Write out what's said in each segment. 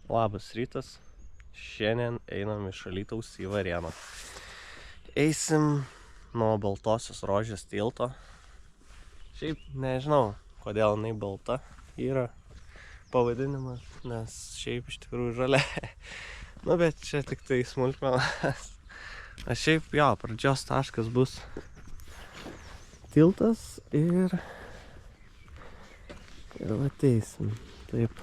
Labas rytas. Šiandien einam iš Alytaus į Varėną. Eisim nuo Baltosios Rožės tilto. Šiaip nežinau, kodėl jinai balta yra pavadinimas, nes šiaip iš tikrųjų žalia. Nu, bet čia tik tai smulkmenas. O šiaip jo, pradžios taškas bus tiltas ir ateisim. Taip.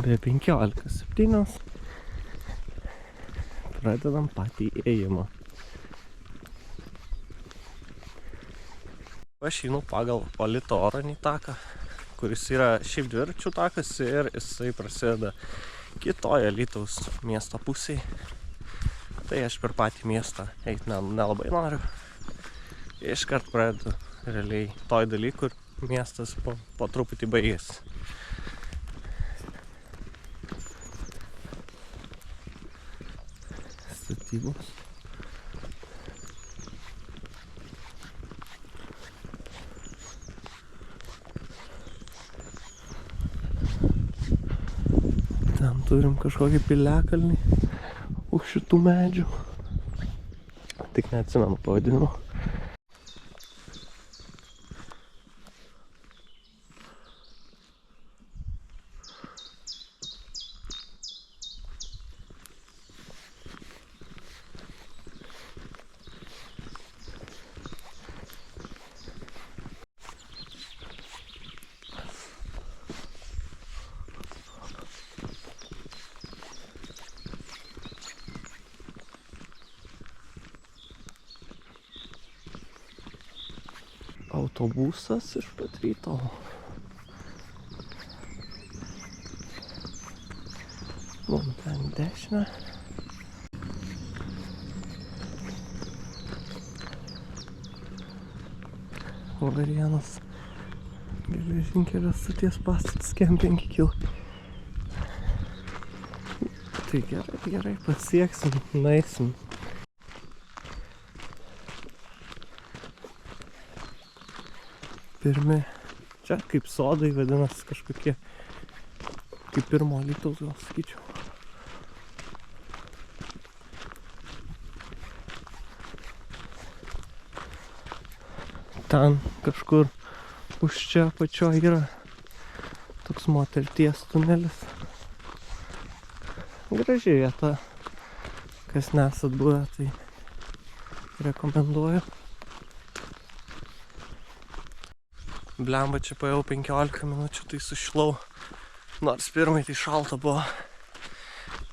Be 15:07 pradedam patį ėjimą. Aš einu pagal Politoronį taką, kuris yra šiaip dviračių takas ir jisai prasideda kitoje Alytaus miesto pusėje. Tai aš per patį miestą eiti nelabai noriu. Iškart pradedu realiai toj daly, kur miestas po truputį baigėsi. Statybos. Ten turim kažkokį piliakalnį už šitų medžių. Tik neatsimenu pavadinimo. Autobusas iš pat ryto. Mum ten dešinę. Varėnos geležinkelio stoties pastatas kem 5 km. Tai gerai, pasieksim, nueisim. Pirmi, čia kaip sodai vadinasi kažkokie, kaip pirmo Alytaus gal sakyčiau. Ten kažkur už čia apačio yra toks motelties tunelis. Graži vieta, kas nesat buvę, tai rekomenduoju. Blemba, čia paėjau 15 minučių, tai sušilau. Nors pirmai tai šalta buvo.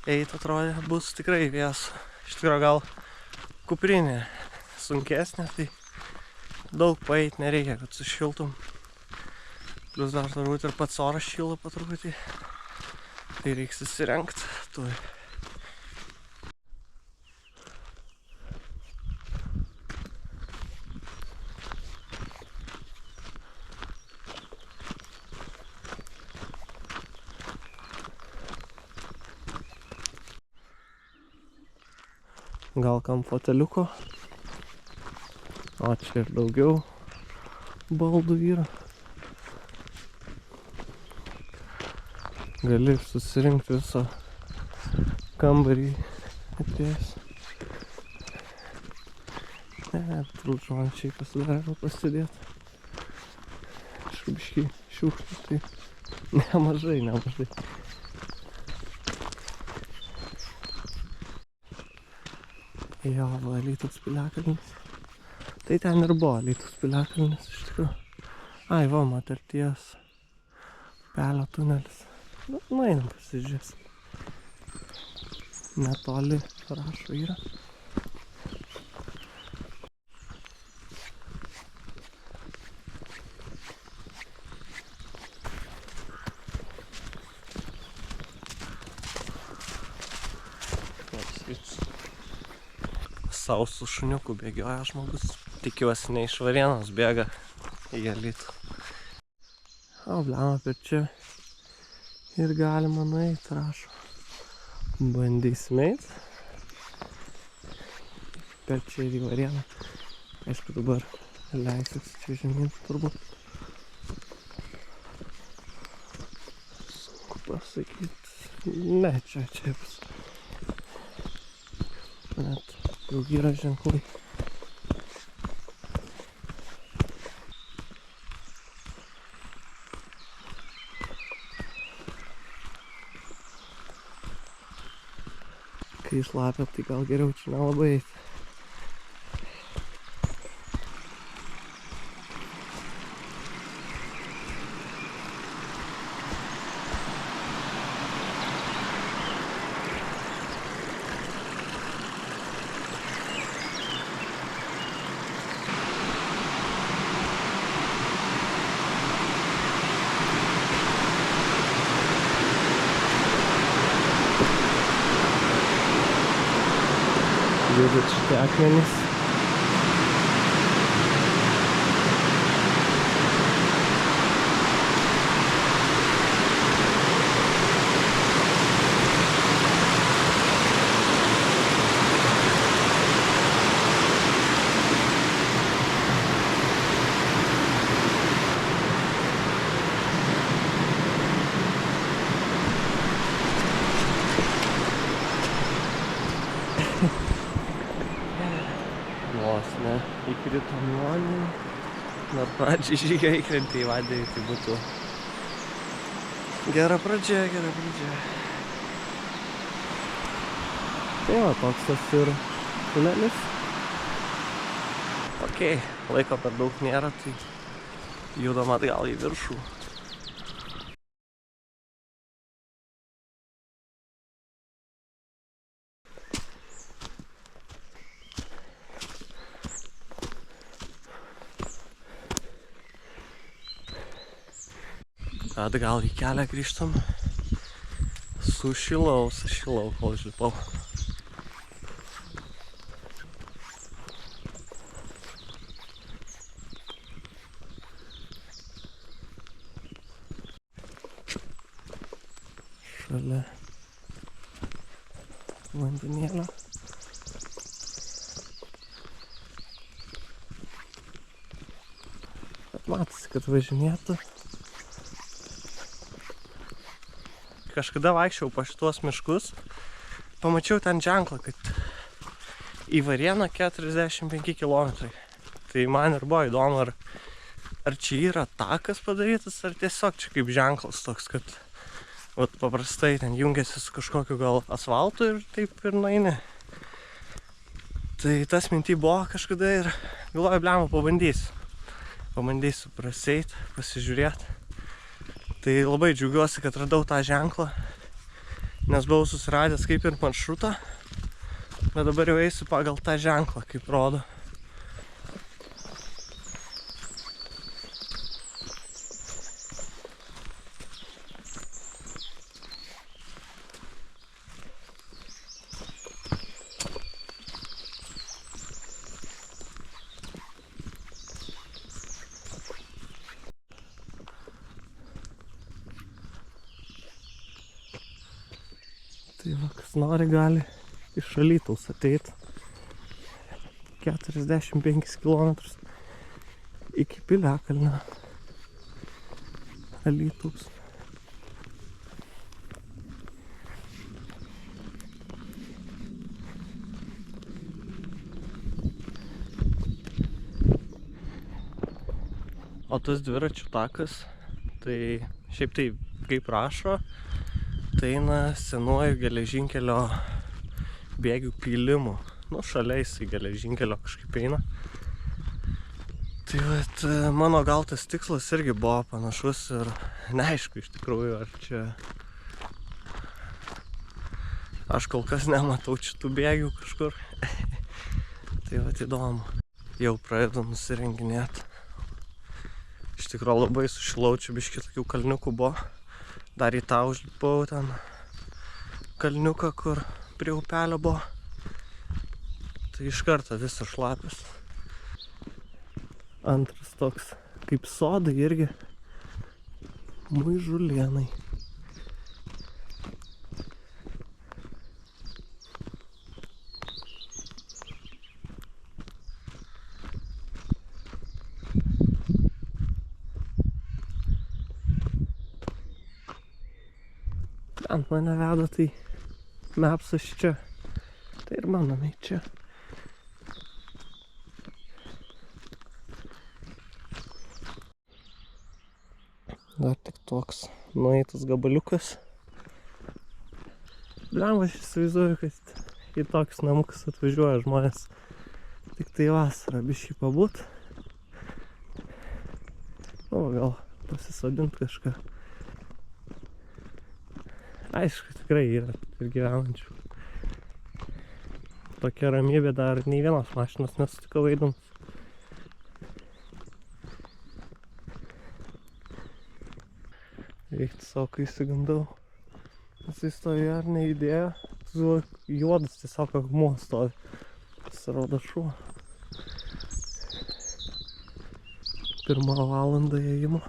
Eit atrodė, bus tikrai vėsu. Iš tikrųjų gal kuprinė sunkesnė, tai daug paeit nereikia, kad sušiltum. Plius dar turbūt ir pats oras šyla po truputį. Tai reiks įsirengt. Tuoj. Gal kam foteliuko. O čia ir daugiau baldų yra. Gali susirinkti visą kambarį atėjęs. Trūdžuojančiai pasidarė pasidėti. Šubiškai šiukšlių, tai nemažai. Jo, Alytaus piliakalnis. Tai ten ir buvo Alytaus piliakalnis iš tikrųjų. Ai, va, motelties upelio tunelis. Nueinam pasižiūrėsim. Netoli rašo yra. Sau su šuniuku bėgioja žmogus. Tikiuosi ne iš Varėnos bėga į Alytų. O, blema, per čia Ir galima nueiti, rašo. Bandysim eit. Per čia ir į Varėną. Aišku, dabar leisis čia žemyn turbūt. Sunku pasakyti. Ne, čia bus. Net jau yra ženklai. Kai šlapia, tai gal geriau čia nelabai eiti. Juda šitie akmenys. Vos ne, įkrito nuonį. Nors pradžiai žygio įkrenti į vandenį, tai būtų gera pradžia. Tai va, toks tas ir tunelis. Okei, laiko per daug nėra, tai judam atgal į viršų. Atgal į kelią grįžtam. Sušilau, kol žlipau. Šalia vandenėlio. Bet matosi, kad važinėtų. Kažkada vaikščiau po šitos miškus, pamačiau ten ženklą, kad į Varėną 45 km. Tai man ir buvo įdomu, ar čia yra takas padarytas, ar tiesiog čia kaip ženklas toks, kad vat, paprastai ten jungiasi su kažkokiu gal asfaltu ir taip ir nueini. Tai tas minty buvo kažkada ir galvoju, blemą, pabandysiu praseit, pasižiūrėti. Tai labai džiaugiuosi, kad radau tą ženklą, nes buvau susiradęs kaip ir maršrutą, bet dabar jau eisiu pagal tą ženklą, kaip rodo. Tai va, kas nori, gali iš Alytaus ateit 45 km iki Piliakalnio Alytaus. O tas dviračių takas, tai šiaip tai kaip rašo, tai eina senuoju geležinkelio bėgių pylimu. Nu, šalia jisai geležinkelio kažkaip eina. Tai vat, mano gal tas tikslas irgi buvo panašus ir neaišku iš tikrųjų, ar čia... Aš kol kas nematau šitų bėgių kažkur. Tai vat įdomu. Jau pradedu nusirenginėti. Iš tikrųjų labai sušilau, čia biškį tokių kalniukų buvo. Dar į tą užlipau ten kalniuką, kur prie upelio buvo. Tai iš karto visas šlapis. Antras toks kaip sodai irgi. Muižulėnai. Ant mane veda, tai mapsas čia. Tai ir manome čia. Dar tik toks nueitas gabaliukas. Blemba, aš įsivaizduoju, kad į tokius namukus atvažiuoja žmonės. Tik tai vasarą biškį pabūt. O, gal pasisodint kažką. Aišku, tikrai yra ir gyvenančių. Tokia ramybė, dar nei vienos mašinos nesutikau eidamas. Reiktų savo, kai įsigandau. Jisai stovėjo ar neįdėjo. Juodas tiesiog akmuo stovi. Pasirodo šuo. 1 valandą ėjimo.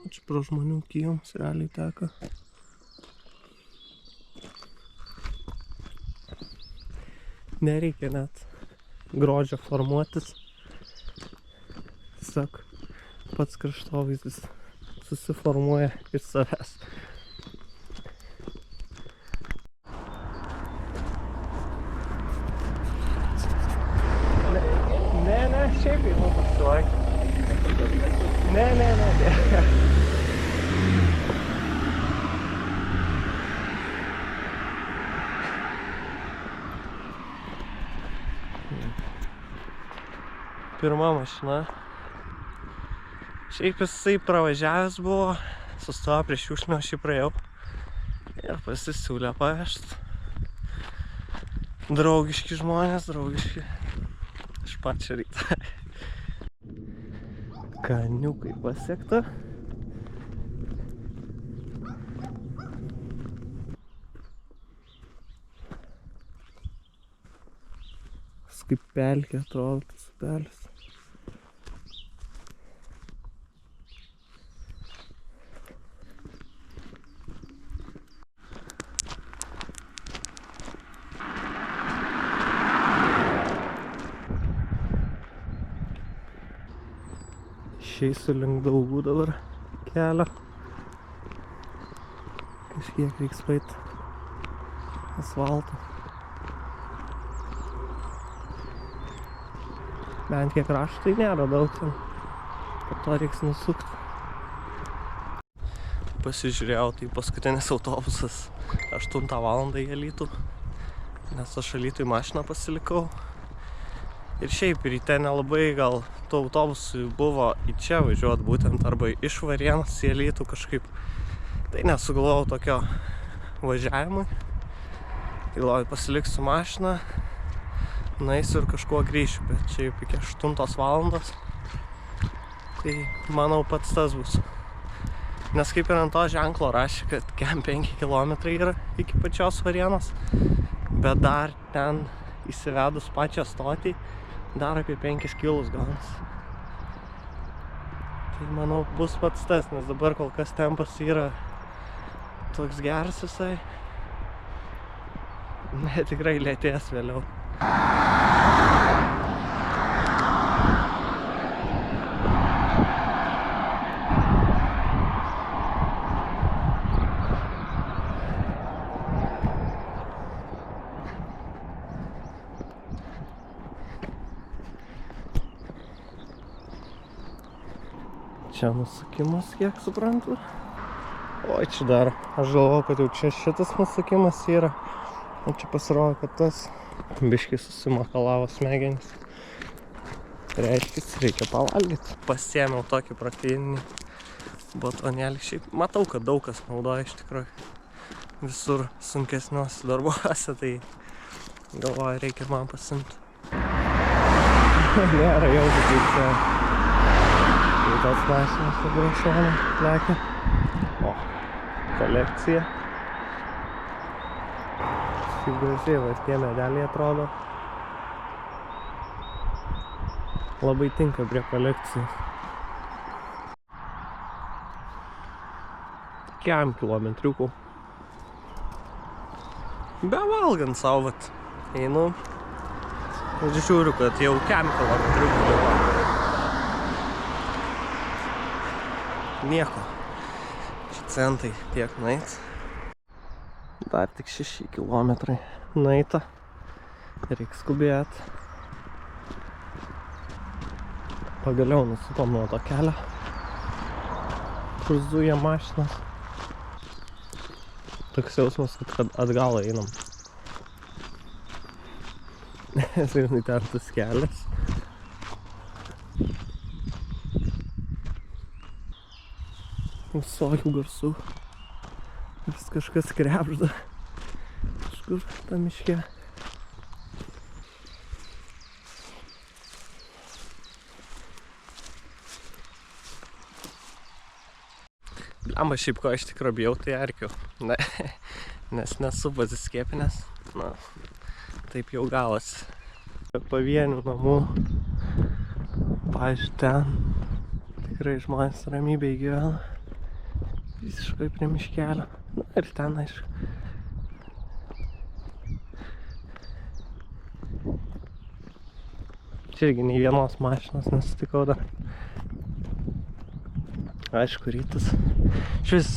Čia pro žmonių kijoms realiai teka. Nereikia net grožio formuotis. Tiesiog pats kraštovaizdis susiformuoja iš savęs. Ne, šiaip jau pasivaikščioti. Ne. Pirma mašina. Šiaip jisai pravažiavęs buvo, sustojo prieš šiukšlę, aš jį praėjau ir pasisiūlė pavežt. Draugiški žmonės, draugiški. Iš pačio rytą. Kaniukai pasiekta. Kaip pelkė atrodo tas upelis. Išeisiu link Daugų dabar kelio. Kažkiek reiks paeit asfaltą. Bent kiek raštų tai nėra daug ten. Po to reiks nusukti. Pasižiūrėjau, tai paskutinis autobusas 8 valandą į Alytų. Nes aš Alytui mašiną pasilikau. Ir šiaip ryte nelabai gal tų autobusų buvo į čia važiuot būtent arba iš Varėnos į Alytų kažkaip. Tai nesugalvojau tokio važiavimui. Galvoju, pasiliksiu mašiną. Nueisiu ir kažkuo grįšiu, bet čia jau iki 8 valandos. Tai manau pats tas bus. Nes kaip ir ant to ženklo rašė, kad kem 5 km yra iki pačios Varėnos. Bet dar ten įsivedus pačią stotį, dar apie 5 kilus gaunas. Tai manau bus pats tas, nes dabar kol kas tempas yra toks geras visai. Ne, tikrai lėtės vėliau. Čia nusukimas, kiek suprantu. Oi, čia dar. Aš galvoju, kad jau čia šitas nusukimas yra. O čia pasirodo, kad tas biškai susimakalavo smegenis. Reiškia, reikia pavalgyti. Pasiėmiau tokį proteininį batonėlį. Šiaip matau, kad daug kas naudoja iš tikrųjų visur sunkesniuose darbuose, tai galvoju, reikia man pasimti. Nėra jau kaip čia. Tai tos mašinos dabar šoną lekia. O, kolekcija. Kaip gražiai, va, tie medeliai atrodo. Labai tinka prie kolekcijos. biškiam kilometriukų. Be valgant savo, vat, einu. Ir žiūriu, kad jau kem kilometriukų liko. Nieko. Čia centai tiek nueits. Dar tik 6 kilometrai nueita. Reikia skubėt. Pagaliau nusupam nuo to kelio, kur zuja mašinas. Toks jausmas, kad atgal einam. Žinai, ten tas kelias. Visokių garsų. Vis kažkas krebžda. Kažkur tam miške. Blemba, šiaip ko iš tikro bijau, tai erkių. Nes nesu pasiskiepinęs. Na, taip jau gavosi. Pavienių namų. Pavyzdžiui, ten tikrai žmonės ramybėj gyvena. Visiškai prie miškelio. Na ir ten, aišku. Čia irgi nei vienos mašinos nesutikau dar. Aišku, rytas. Šis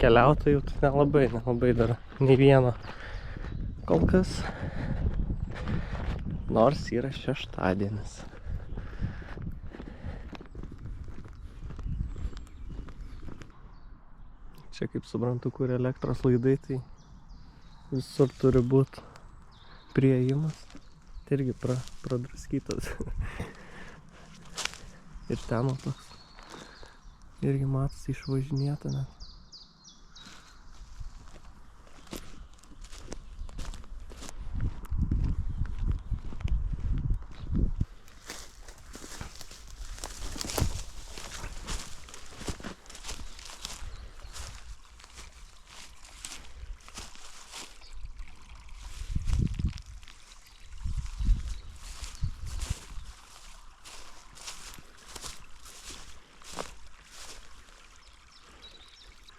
keliautojų tai nelabai dar nei vieno kol kas. Nors yra šeštadienis. Čia, kaip suprantu, kur elektros laidai, tai visur turi būti priėjimas. Tai irgi pradraskytas. Ir ten toks. Irgi matosi išvažinėta net.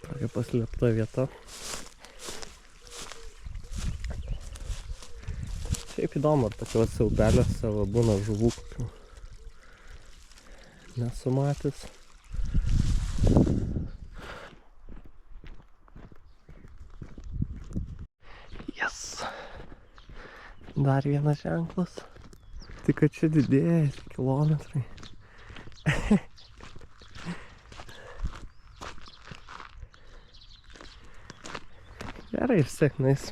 Tokia paslėpta vieta. Šiaip įdomu, ar tokiuose upeliuose būna žuvų kokių. Nesu matęs. Yes! Dar vienas ženklas. Tik kad čia didėja kilometrai. Gerai, ir sėkmės.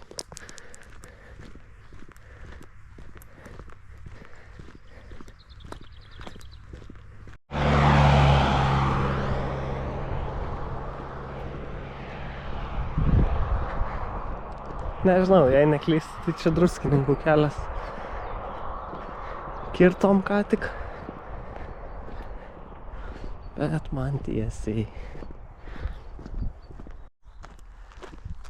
Nežinau, jei neklystu, tai čia Druskininkų kelias. Kirtom ką tik. Bet man tiesiai.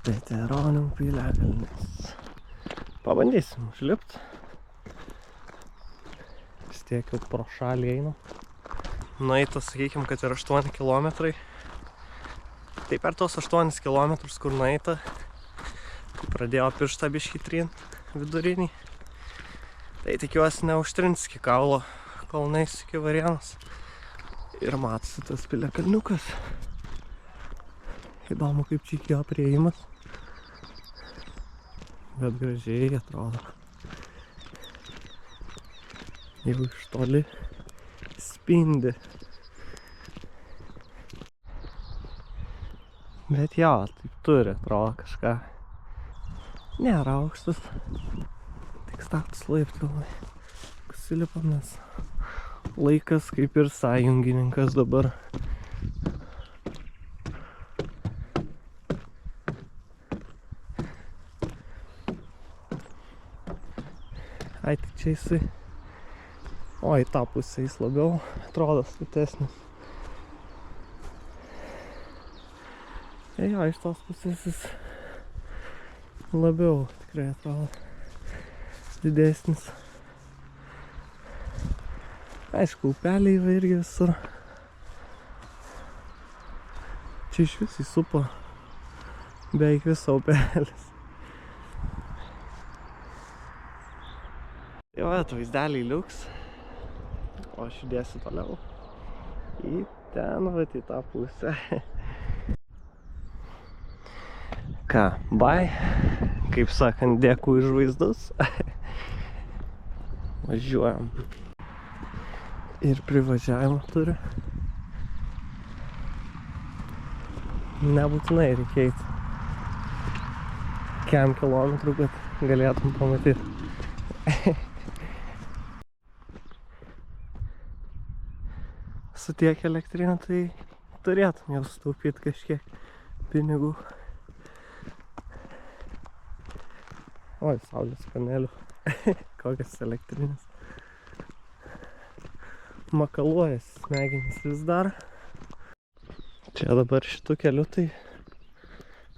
Veteronių piliakalnis. Pabandysim užlipt. Vis tiek jau pro šalį einu. Nueita, sakykim, kad ir 8 kilometrai. Tai per tos 8 kilometrus, kur nueita, tai pradėjo pirštą biškį trint vidurinį. Tai tikiuosi neužtrins iki kaulo, kol neisiu iki Varėnos. Ir matosi tas piliakalniukas. Įdomu, kaip čia iki jo priėjimas. Bet gražiai atrodo. Jau iš toli spindi. Bet jo, taip turi, atrodo kažką. Nėra aukštas. Tik status laiptelai. Užsilipam, nes laikas kaip ir sąjungininkas dabar. Ai, tik čia jisai. O, į tą pusę jis labiau atrodo statesnis. Jo, iš tos pusės jis labiau tikrai atrodo didesnis. Aišku, upeliai irgi visur. Čia iš vis įsupa Beveik visa upelis. Tai va, vaizdeliai liuks. O aš judėsiu toliau. Į ten, va, į tą pusę. Ką, bye. Kaip sakant, dėkui už vaizdus. Važiuojam. Ir privažiavimą turi. Nebūtinai reikia eiti kem kilometrų, kad galėtum pamatyti. Su tiek elektrinė, tai turėtum jau sutaupyti kažkiek pinigų. Oi, saulės panelių. Kokias elektrinės. Makaluojas smegenys vis dar. Čia dabar šitų kelių, tai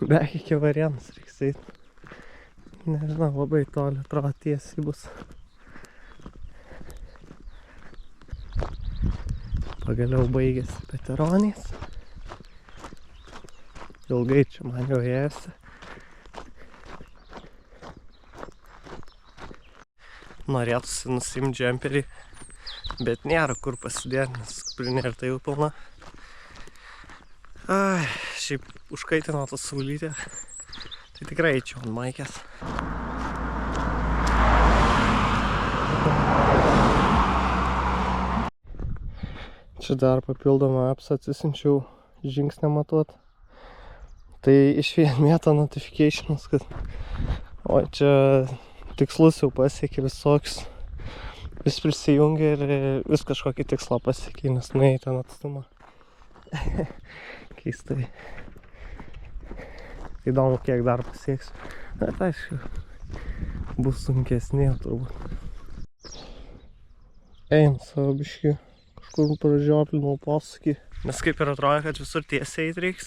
beveik iki Varėnos reiks eiti. Nežinau, labai toli atrodo tiesiai bus. Pagaliau baigėsi Peteronys. Ilgai čia man jau ėjosi. Norėtųsi nusiimti džemperį, bet nėra kur pasidėti, nes kuprinė ir tai jau pilna. Ai, šiaip užkaitino tą saulytę, tai tikrai eičiau ant maikės. Čia dar papildomą apsą atsisinčiau žingsnę matuot. Tai išvien mėto notificationus, kad o čia tikslus jau pasiekė visokius. Vis prisijungia ir vis kažkokį tikslą pasiekė, nes nuėjai ten atstumą. Keistai. Įdomu, kiek dar pasieksiu. Bet aišku, bus sunkesnė turbūt. Einu savo biškį. Kažkur pražioplinau posūkį. Nes kaip ir atrodo, kad visur tiesiai eit reiks.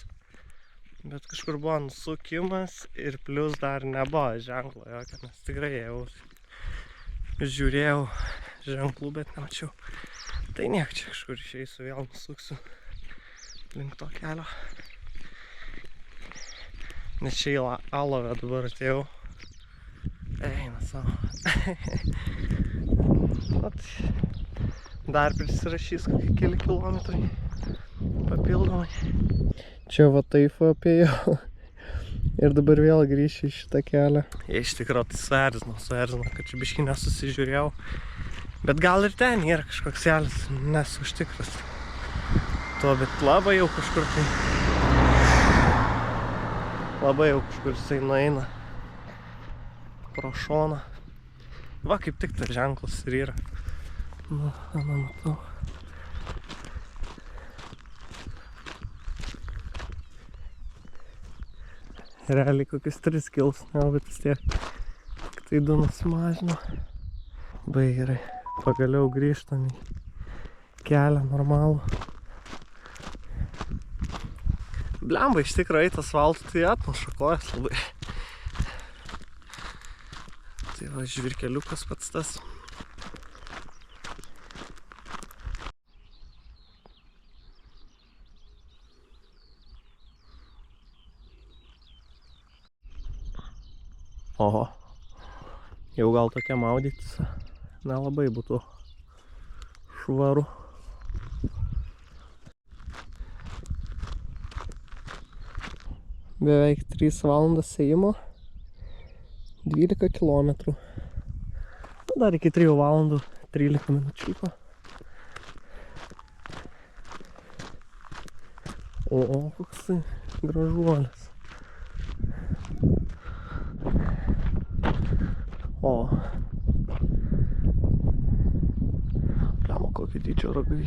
Bet kažkur buvo nusukimas ir plius dar nebuvo ženklo jokio, nes tikrai jau žiūrėjau ženklų, bet nemačiau. Tai niek, čia kažkur išeisiu, vėl nusuksiu link to kelio. Nes čia į Alovę dabar atėjau. Eina savo. Dar prisirašys kokie keli kilometrai papildomai. Čia va taip apėjau. Ir dabar vėl grįšiu į šitą kelią. Iš tikrųjų tai suerzino, kad čia biškį nesusižiūrėjau. Bet gal ir ten yra kažkoks kelias, nesu užtikras. To, bet labai jau kažkur tai... Labai jau kažkur jisai nueina pro šoną. Va, kaip tik tas ženklas ir yra. Nu, matau. Realiai kokius 3 kils, bet vis tiek. Tik tai 2 nusimažino. Labai gerai. Pagaliau grįžtam į kelią normalų. Blemba, iš tikrųjų eit asfaltu, tai atmuša kojas labai. Tai va, žvirkeliukas pats tas. Oho, jau gal tokia maudytis nelabai būtų švaru. Beveik 3 valandas ėjimo, 12 kilometrų. Dar iki 3 valandų 13 minučiuko. O, koksai gražuolis. O. Pliamo, kokį dydžio ragai.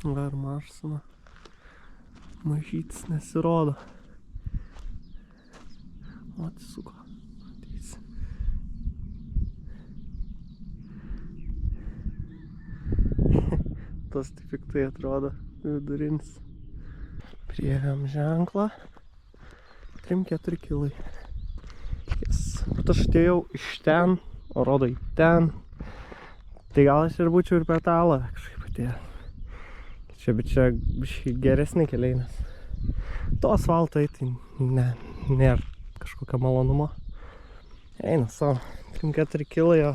Dar marsina. Mažytis nesirodo. O, atsisuko. Ateisi. Tas taip piktai atrodo vidurinis. Priėmėm ženklą. 3-4 kilai. Bet aš atėjau iš ten, o rodo į ten. Tai gal aš ir būčiau ir per talą kažkaip atėjęs. Bet čia geresni keliai, nes To asfalto eiti nėra kažkokio malonumo. Eina savo, 4 kilai, jo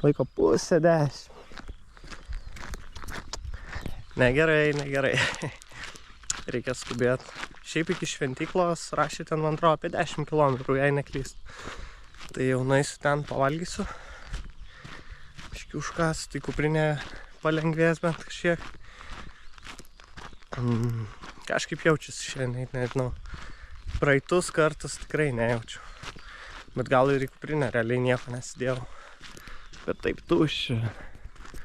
laiko 9:30. Negerai. Reikia skubėti. Šiaip iki šventyklos rašė ten, man atrodo, apie 10 km, jei neklyst. Tai jau nueisiu ten, pavalgysiu. Iški užkas, tai kuprinė palengvės bent kažkiek. Kažkaip jaučiasi šiandien, nežinau. Praeitus kartus tikrai nejaučiu. Bet gal ir į kuprinę realiai nieko nesidėjau. Bet taip tuščia.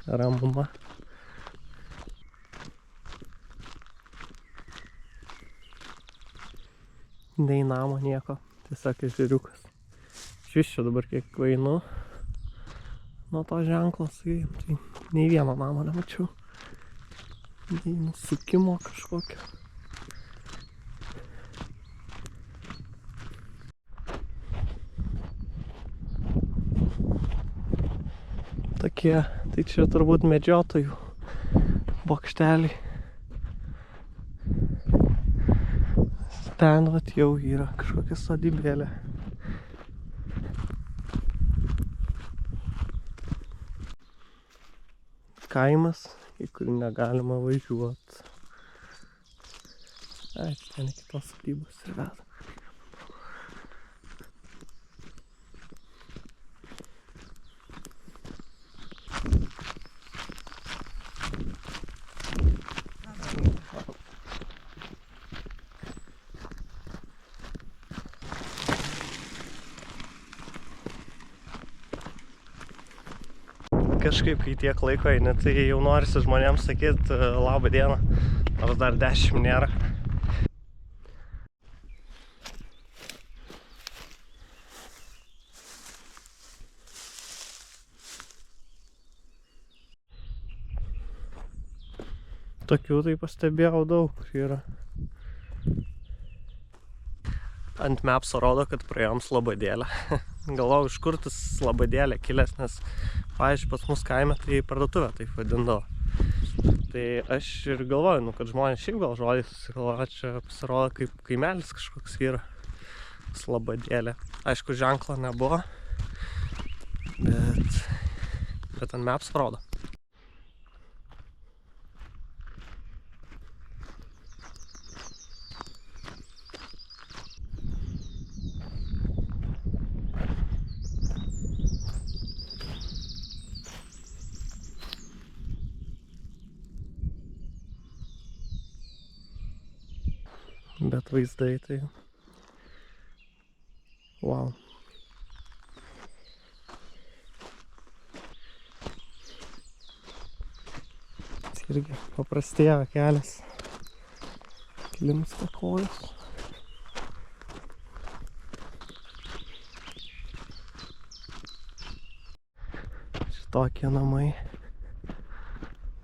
Ramuma. Nei namo nieko. Tiesiog ežeriukas. Šis čia dabar kiek einu nuo to ženklo, sakykim, tai nei vieno namo nemačiau. Nei nusukimo kažkokio. Tokie, tai čia turbūt medžiotojų bokšteliai. Ten vat jau yra kažkokia sodybėlė. Kaimas, į kurį negalima važiuoti. Ai, ten iki tos sodybos ir veda. Kažkaip, kai tiek laiko eini, tai jau norisi žmonėms sakyti labą dieną, nors dar 10 nėra. Tokių tai pastebėjau daug yra. Ant mapso rodo, kad praėjom Slobodėlę. Galvojau, iš kur tas Slobodėlė kilęs, nes, pavyzdžiui, pas mus kaime tai parduotuvė taip vadindavo. Tai aš ir galvoju, kad žmonės šiaip gal žodį susigalvoja, čia pasirodo kaip kaimelis kažkoks yra. Slobodėlė. Aišku, ženklo nebuvo, bet ant maps rodo. Bet vaizdai tai... Wow. Irgi paprastėjo kelias. Klimpsta kojos. Šitokie namai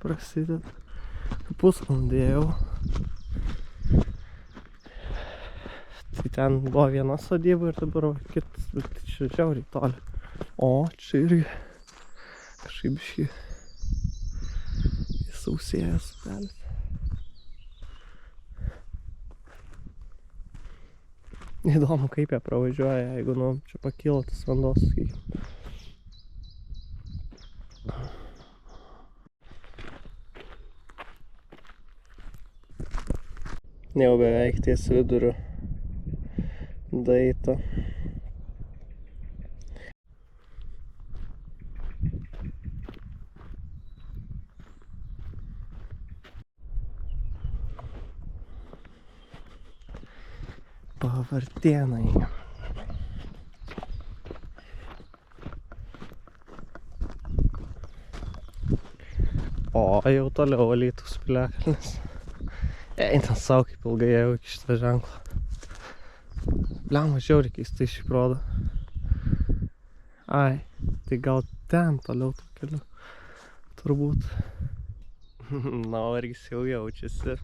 prasideda. Pusvalandį ėjau. Tai ten buvo viena sodyba ir dabar kitas, bet čia žiauriai toli. O, čia irgi kažkaip biškį įsausėjęs upelis. Įdomu, kaip jie pravažiuoja, jeigu čia pakyla tas vandos, sakykim. Jau beveik ties viduriu daeita. Pavartėnai. O, jau toliau Alytaus piliakalnis. Eina savo, kaip ilgai ėjau iki šitą ženklą. Blemba, žiauriai keistai šiaip rodo. Ai, tai gal ten toliau to keliu. Turbūt. Na, vargis jau jaučiasi.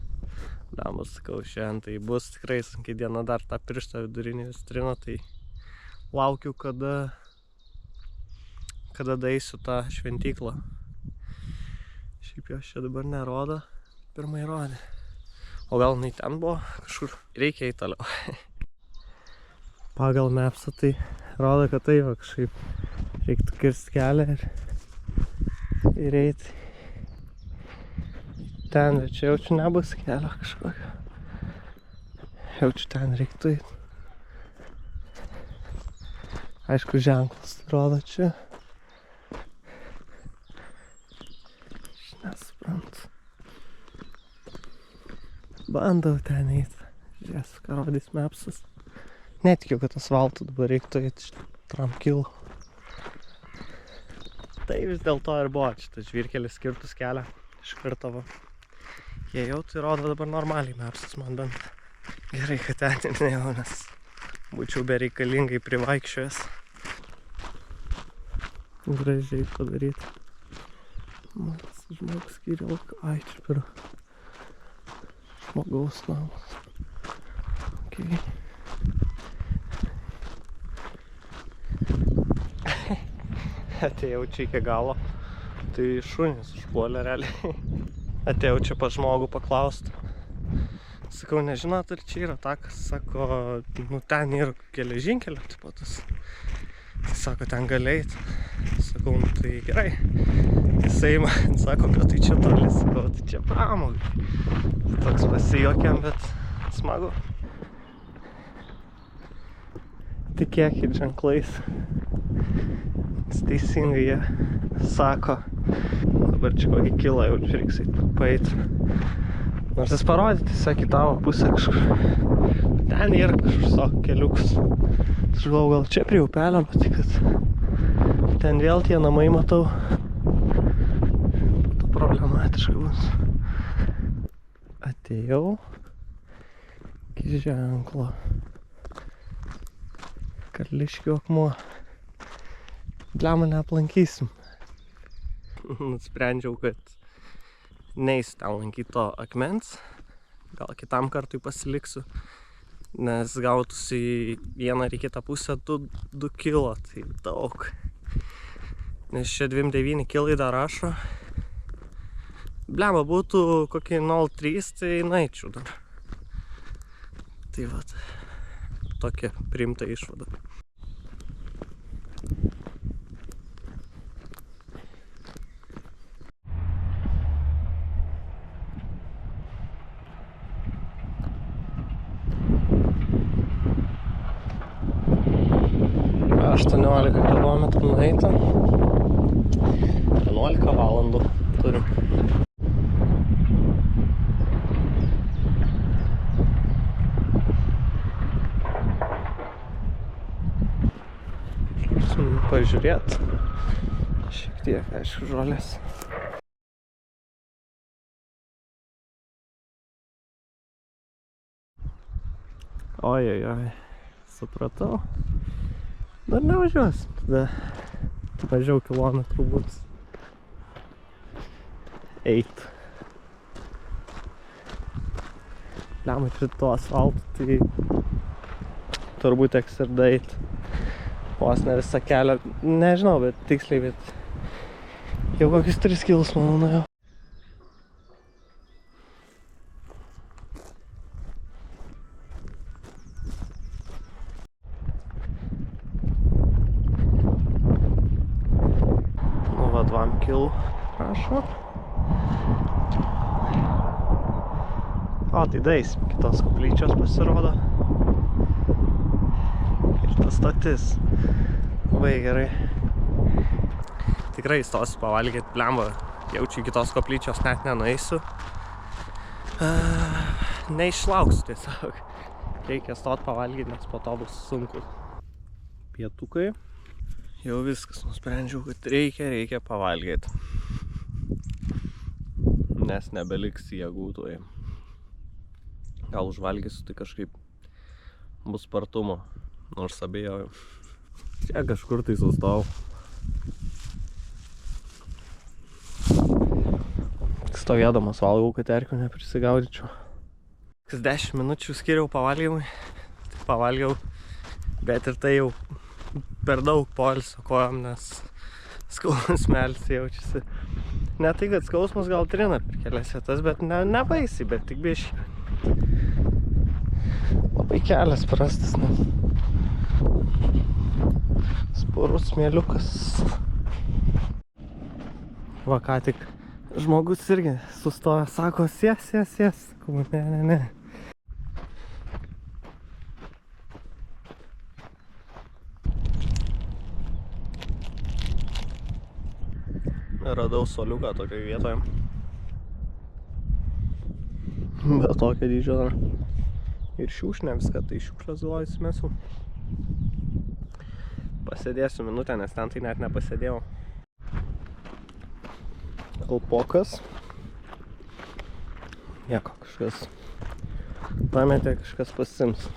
Blemba, sakau, šiandien tai bus tikrai sunkiai diena, dar tą pirštą vidurinį vistrino, tai laukiu, kada daeisiu tą šventyklą. Šiaip jos čia dabar nerodo. pirmai rodė. O gal jinai ten buvo kažkur, reikia į toliau. Pagal mapsą tai rodo, kad tai va kažkaip reiktų kirsti kelią ir eiti ten, bet čia jaučiu nebus kelio kažkokio. Jaučiu ten reiktų eiti. Aišku, ženklas rodo čia. Aš nesuprantu. Bandau ten eiti. Žiūrėsiu, ką rodys mapsas. Netikiu, kad asfaltų dabar reiktų eiti tramkilu. Tai vis dėl to ir buvo šitas žvyrkelis skirtus kelią iš karto va. Jei jau tai rodo dabar normaliai mapsas man bent. Gerai, kad ten neėjau, nes būčiau bereikalingai privaikščiojęs. Gražiai padaryti. Matas žmogus Kirilka. Ai, čia per žmogaus namas. Okay. Atėjau čia iki galo. Tai šunys užpuolė realiai. Atėjau čia pas žmogų paklausti. Sakau, nežinot, ar čia yra takas. Sako, nu ten yra geležinkelio tipo tas. Tai sako, ten gali eit. Sakau, nu tai gerai. Jisai man sako, kad tai čia toli. Sakau, tai čia pramogai. Toks pasijuokėm, bet smagu. Tikėkit ženklais. Teisingai jie sako. Dabar čia kokį kilą jau reiks paeit. Nors jis parodė tiesiog į tavo pusę kažkur. Ten yra kažkoks keliuks. Aš galvoju, gal čia prie upelio, bet kad ten vėl tie namai matau. To problematiškai bus. Atėjau iki ženklo. Karliškių akmuo. Blemą neaplankysim. Nusprendžiau, kad neisiu ten lankyti to akmens. Gal kitam kartui pasiliksiu. Nes gautųsi į vieną ar į kitą pusę 2 kilo. Tai daug. Nes čia 2,9 kilai dar rašo. Blemą būtų kokie 0,3, tai naičiau dar. Tai vat. Tokia priimta išvada. $18 kilometrų nueita. 11 valandų turim. Pažiūrėt. Šiek tiek, aišku, žolės. Ojojoj, supratau. Dar nevažiuosim, tada mažiau kilometrų bus eit. Lemai čia to asfaltu, tai turbūt teks ir daeit. Vos ne visą kelią, nežinau, bet tiksliai, bet jau kokius 3 kilus, manau, nuėjau. Nu va, 2 kilų prašau. O, tai daisim, kitos koplyčios pasirodo. Ir ta stotis. Labai gerai. Tikrai stosiu pavalgyti, blemba. Jaučiu iki tos koplyčios net nenueisiu. Neišlauksiu tiesiog. Reikia stot pavalgyti, nes po to bus sunku. Pietukai. Jau viskas, nusprendžiau, kad reikia pavalgyti. Nes nebeliks jėgų tuoj. Gal užvalgysiu, tai kažkaip bus spartumo, nors abejoju. Čia kažkur tai sustojau. Stovėdamas valgau, kad erkių neprisigaudyčiau. Kas 10 minučių skiriau pavalgymui, tai pavalgiau, bet ir tai jau per daug poilsio kojom, nes skausmas smelis jaučiasi. Ne tai, kad skausmas gal trina per kelias vietas, bet ne baisiai, bet tik biškį. Labai kelias prastas, nes sporus smėliukas. Va, ką tik žmogus irgi sustoja, sako, sės. Sakau, ne. Radau soliuką tokioje vietoje. Be tokio dydžio dar. Ir šiukšlė viską, tai šiukšlės galvoju įsimesiu. Pasėdėsiu minutę, nes ten tai net nepasėdėjau. Kalpokas. Nieko, kažkas pametė, kažkas pasiims.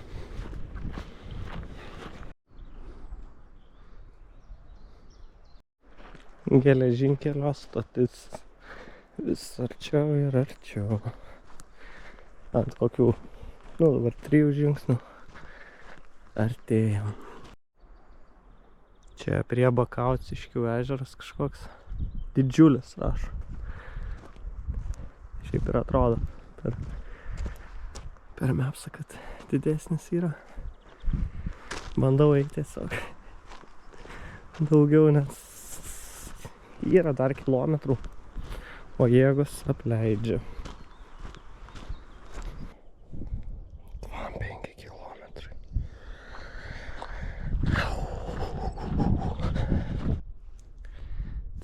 Geležinkelio stotis vis arčiau ir arčiau. Ant kokių, dabar 3 žingsnių artėjam. Čia prie Bakauciškių ežeras kažkoks didžiulis, rašo. Šiaip ir atrodo per mapsą, kad didesnis yra. Bandau eiti tiesiog daugiau, nes yra dar kilometrų, o jėgos apleidžia. 5 kilometrai.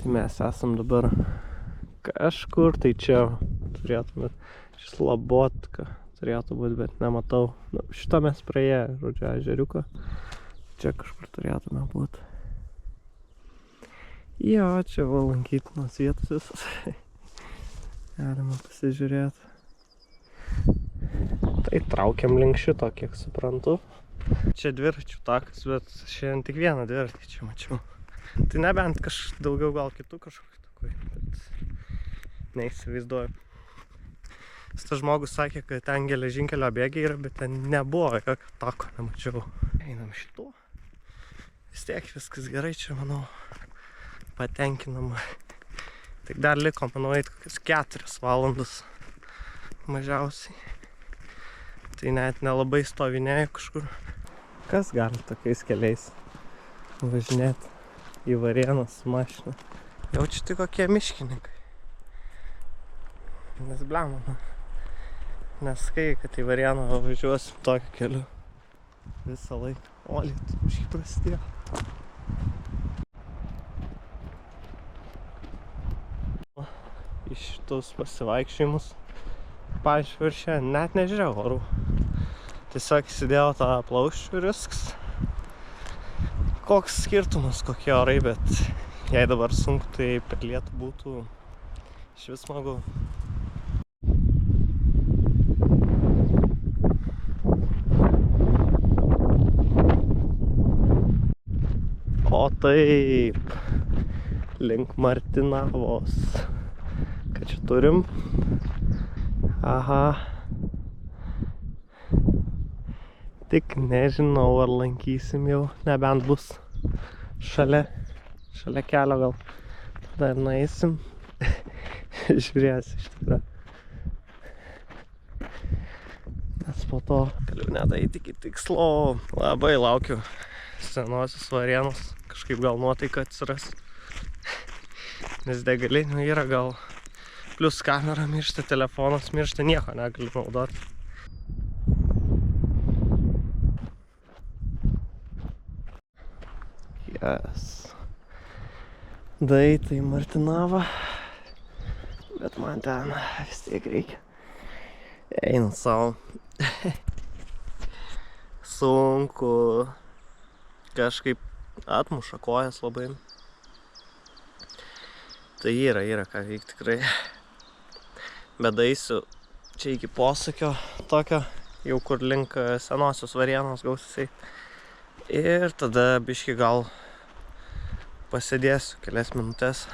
Tai mes esam dabar kažkur, tai čia turėtume Slabotka turėtų būti, bet nematau. Šito mes praėję, žodžiu, ežeriuką. Čia kažkur turėtume būti. Jo, čia va lankytinos vietos visas. Galima pasižiūrėti. Tai traukiam link šito, kiek suprantu. Čia dviračių takas, bet šiandien tik vieną dviratį čia mačiau. Tai nebent daugiau gal kitų kažkokių takų, bet neįsivaizduoju. Tas žmogus sakė, kad ten geležinkelio bėgiai yra, bet ten nebuvo jokio tako, nemačiau. Einam šituo. Vis tiek viskas gerai čia, manau. Patenkinama. Tik dar liko, manau, eiti kokias 4 valandas mažiausiai. Tai net nelabai stovinėjau kažkur. Kas gali tokiais keliais važinėti į Varėną su mašina? Jau čia tik kokie miškininkai. Nes blema, neskai, kad į Varėną važiuosim tokiu keliu visą laiką. O, lietuviškai prasidėjo. Iš šitus pasivaikščiojimus paaiškiu ir šiandien net nežiūrėjau orų. Tiesiog įsidėjau tą plauščių ir viskas. Koks skirtumas, kokie orai, bet jei dabar sunku, tai per lietų būtų išvis smagu. O taip, link Martinavos. Ką čia turim? Aha. Tik nežinau, ar lankysim jau, nebent bus šalia kelio gal. Tada ir nueisim. Žiūrėsi iš tikrųjų. Nes po to galiu net eiti iki tikslo. Labai laukiu senosios Varėnos. Kažkaip gal nuotaika atsiras. Nes degalinių yra gal. Plius kamera miršta, telefonas miršta, nieko negali naudoti. Yes. Daeiti į Martinavą. Bet man ten vis tiek reikia. Einu savo. Sunku. Kažkaip atmuša kojas labai. Tai yra ką veikti tikrai. Bet daeisiu čia iki posūkio tokio, jau kur link senosios Varėnos gausiai. Ir tada biškį gal pasėdėsiu kelias minutės,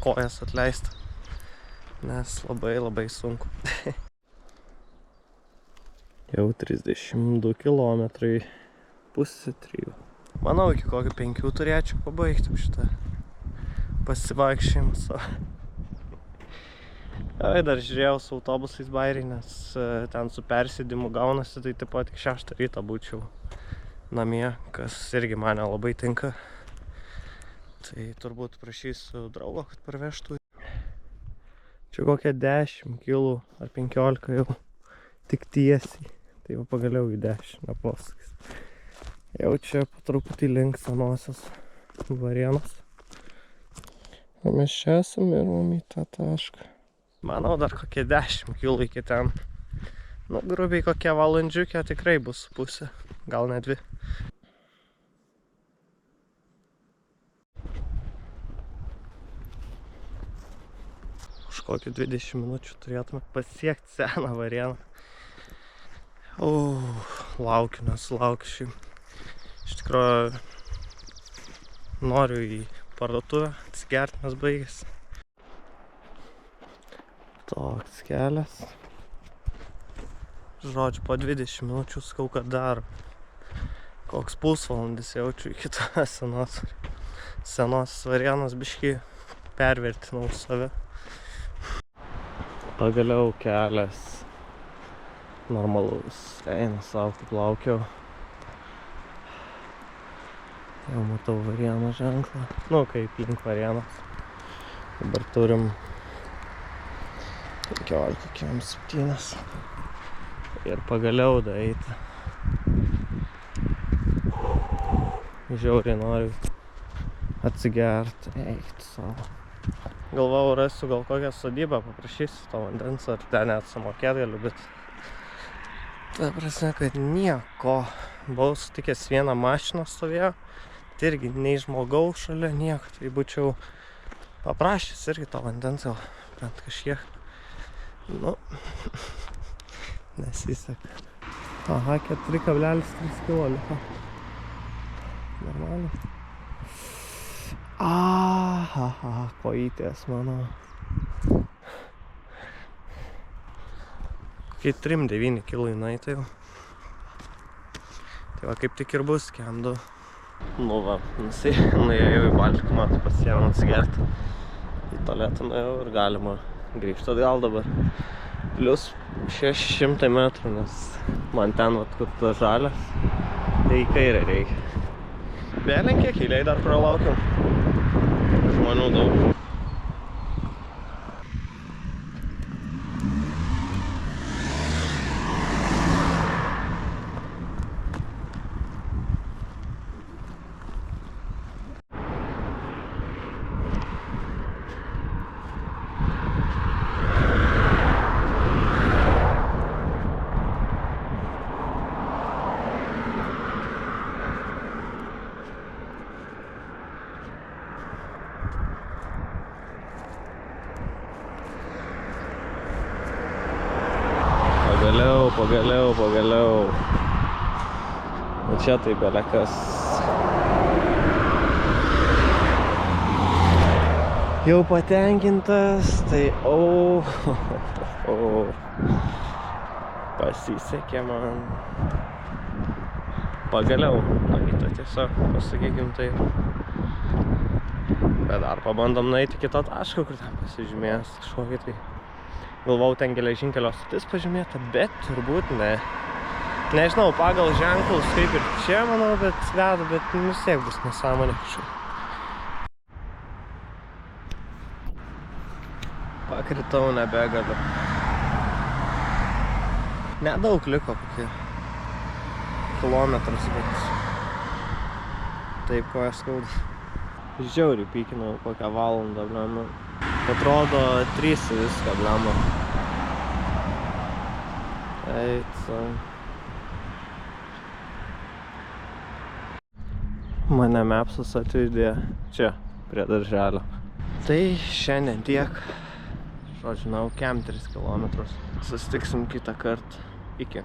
kojas atleisti. Nes labai sunku. Jau 32 kilometrai, pusė 3. Manau, iki kokių 5 turėčiau pabaigti šitą pasivaikščiojimą. Dar žiūrėjau su autobusais Bairį, nes ten su persėdimu gaunasi, tai taip pat tik 6 ryto būčiau namie, kas irgi mane labai tinka. Tai turbūt prašysiu draugo, kad parvežtų. Čia kokie 10 kilų ar 15 jau tik tiesiai. Tai jau pagaliau į 10 neposakys. Jau čia po truputį link senosios Varėnos. O mes čia esam ir mum į tą tašką. Manau, dar kokie 10 kilų iki ten. Nu, grubiai kokie valandžiukė tikrai bus pusė, gal ne 2. Už kokį 20 minučių turėtume pasiekti seną Varėną. Laukiu, nesulaukiu šiaip. Iš tikrųjų, noriu į parduotuvę atsigerti, nes baigėsi. Toks kelias. Žodžiu, po 20 minučių skau, kad dar koks pusvalandis jaučiu iki to senos Varėnos biškį pervertinau save. Pagaliau kelias normalus, eina savo, kaip laukiau. Jau matau Varėnos ženklą, nu kaip link Varėnos. Dabar turim 15-7 ir pagaliau daeiti. Žiauriai noriu atsigerti, eikti savo. Galvau, rasiu gal kokią sodybą, paprašysiu to vandens, ar ten net sumokėt galiu, bet ta prasme, kad nieko. Buvau sutikęs vieną mašiną stovėjo, tai irgi nei žmogaus šalia nieko, tai būčiau paprašęs irgi to vandens, gal bent kažkiek. Nu, nesiseka. Aha, 4,3 kilo liko. Normaliai. Aha, kojytės mano. Kokie 3,9 kilo jinai tai jau. Tai va, kaip tik ir bus kemdu. Nu va, nuėjau į Baltikumą, pasiėmau atsigerti. Į tualetą nuėjau ir galima grįžti atgal dabar. Plius 600 metrų, nes man ten vat, kur ta žalias, tai į kairę reikia. Belenkiek eiliai dar pralaukiam. Žmonių daug. Pagaliau. O čia tai belekas. Jau patenkintas, tai pasisekė man. Pagaliau, nagita tiesiog, pasakykim tai. Bet dar pabandom nueiti kitą tašką, kur ten pasižymėjęs kažkokį tai. Galvau, ten geležinkelio stotis pažymėta, bet turbūt ne. Nežinau, pagal ženklus kaip ir čia, manau, bet veda, bet vis tiek bus nesąmonė kažkaip. Pakritau, nebegaliu. Nedaug liko kokie kilometras, bet taip koja skauda. Žiauriai pykinau kokią valandą, blema. Atrodo 3 viską, blema. Eita. Mane Mapsas atvedė čia, prie darželio. Tai šiandien tiek. Žodžiu, kem 3 kilometrus. Susitiksim kitą kartą. Iki.